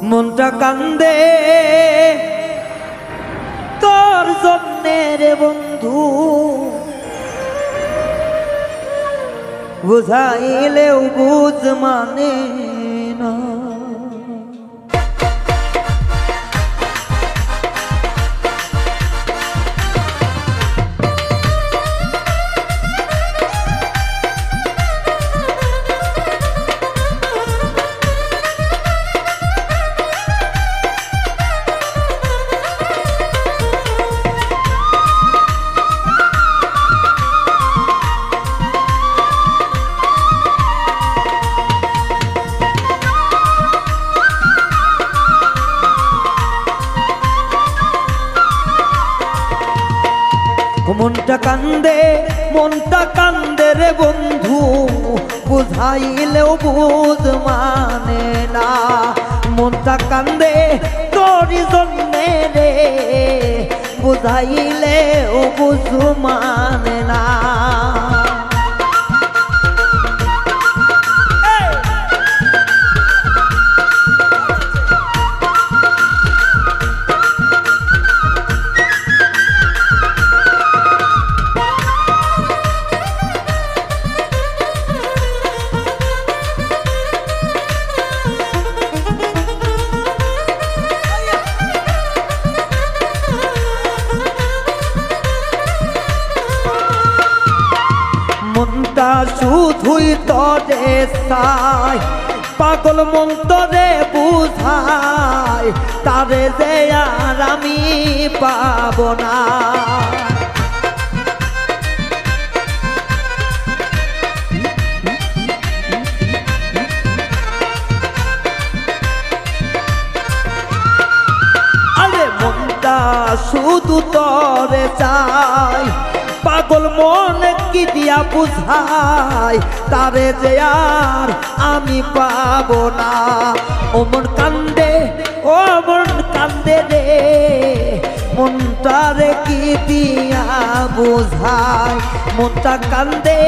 মনটা কান্দে তোর জন্যে রে বন্ধু, বুঝাইলেও বুঝ মানে না। মনটা কান্দে রে বন্ধু, বুঝাইলেও বুঝ মানে না। মনটা কান্দে তোরই জন্যে রে, বুঝাইলেও বুঝ মানে না। মনটা শুধুই তরে চাই, পাগল মন তরে বুঝাই, তারে যে আর আমি পাব না। আরে মনটা শুধু তরে চাই, পাগল মন কি দিয়া বুঝাই, তারে যে আর আমি পাব না। ও মন কান্দে, ও মন কান্দে রে, মনটারে কি দিয়া বুঝাই। মনটা কান্দে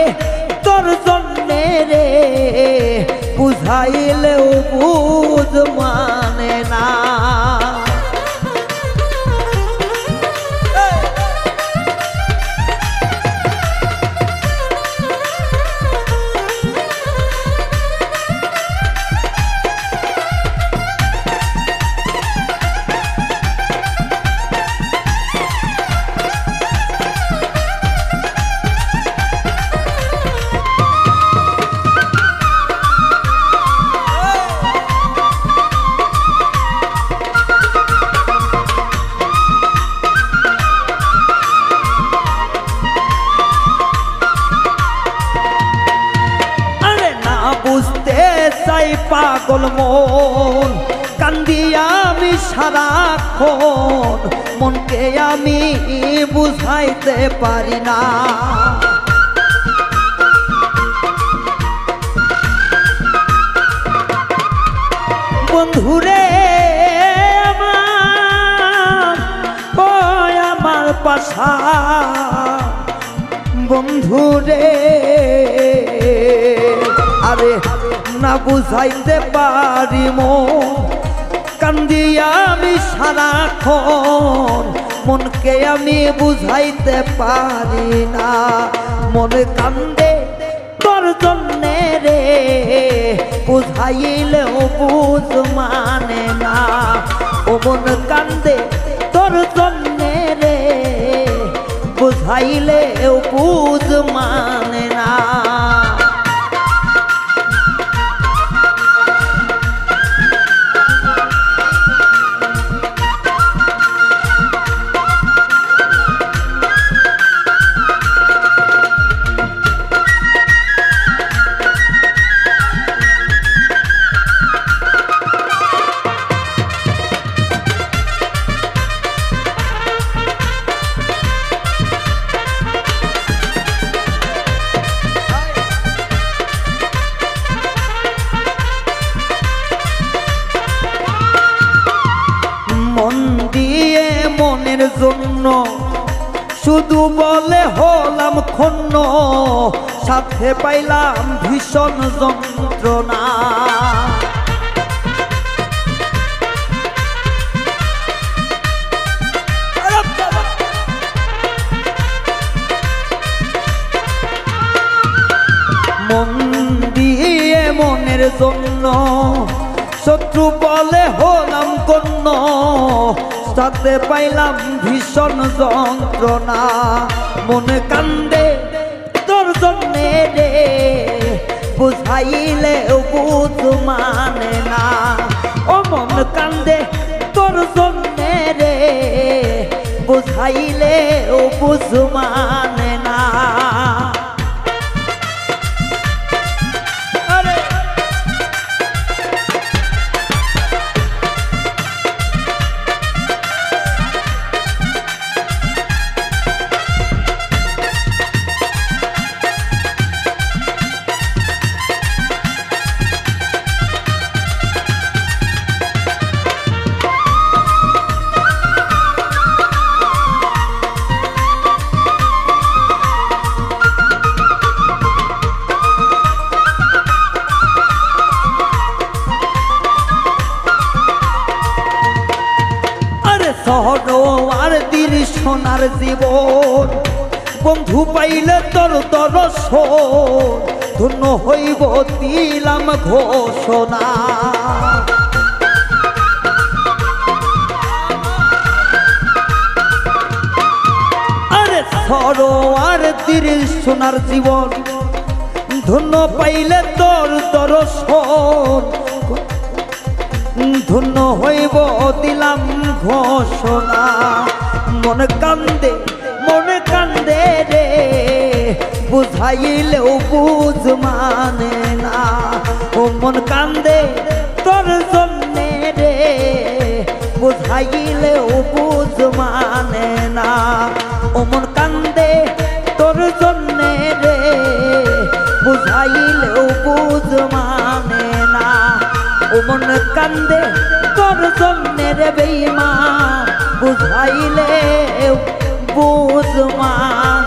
তোর জন্যে রে, বুঝাইলেও বুঝ মানে না। বুঝতে চাই পাগল মন, কান্দি আমি সারাক্ষণ, মনকে আমি বুঝাইতে পারি না। বন্ধুরে আমার, ও আমার পাশা বন্ধুরে, আরে না বুঝাইতে পারি মন, কান্দি আমি সারাক্ষণ, মনকে আমি বুঝাইতে পারি না। মনে কান্দে তোর জন্যে রে, বুঝাইলেও বুঝ মানে না। ও মন কান্দে তোর জন্যে রে, বুঝাইলেও বুঝ মানে না। মনের জন্য শুধু বলে হলাম ক্ষুণ্ণ, সাথে পাইলাম ভীষণ যন্ত্রণা। জন্য শত্রু বলে হলাম গণ্য সাথে পাইলাম ভীষণ যন্ত্রণা মন কান্দে তোর জন্যে রে বুঝাইলে বুঝ মানে না ও মন কান্দে তোর জন্যে রে বুঝাইলে বুঝ মানে না আর দিন সোনার জীবন বন্ধু পাইলে তোর দর্শন ধন্য হইব দিলাম ঘোষণা আরে সরোয়ার দিন সোনার জীবন ধন্য পাইলে তোর দর্শন ধন্য হইব দিলাম ঘোষণা মন কান্দে রে বুঝাইলেও বুঝ মানে না ও মন কান্দে তোর জন্যে রে বুঝাইলেও বুঝ মানে না ও মন কান্দে তোর জন্যে রে বুঝাইলেও বুঝ মানে না ও মন কান্দে তোর জন্যে রে বেঈমান বুঝাইলে বুঝ মান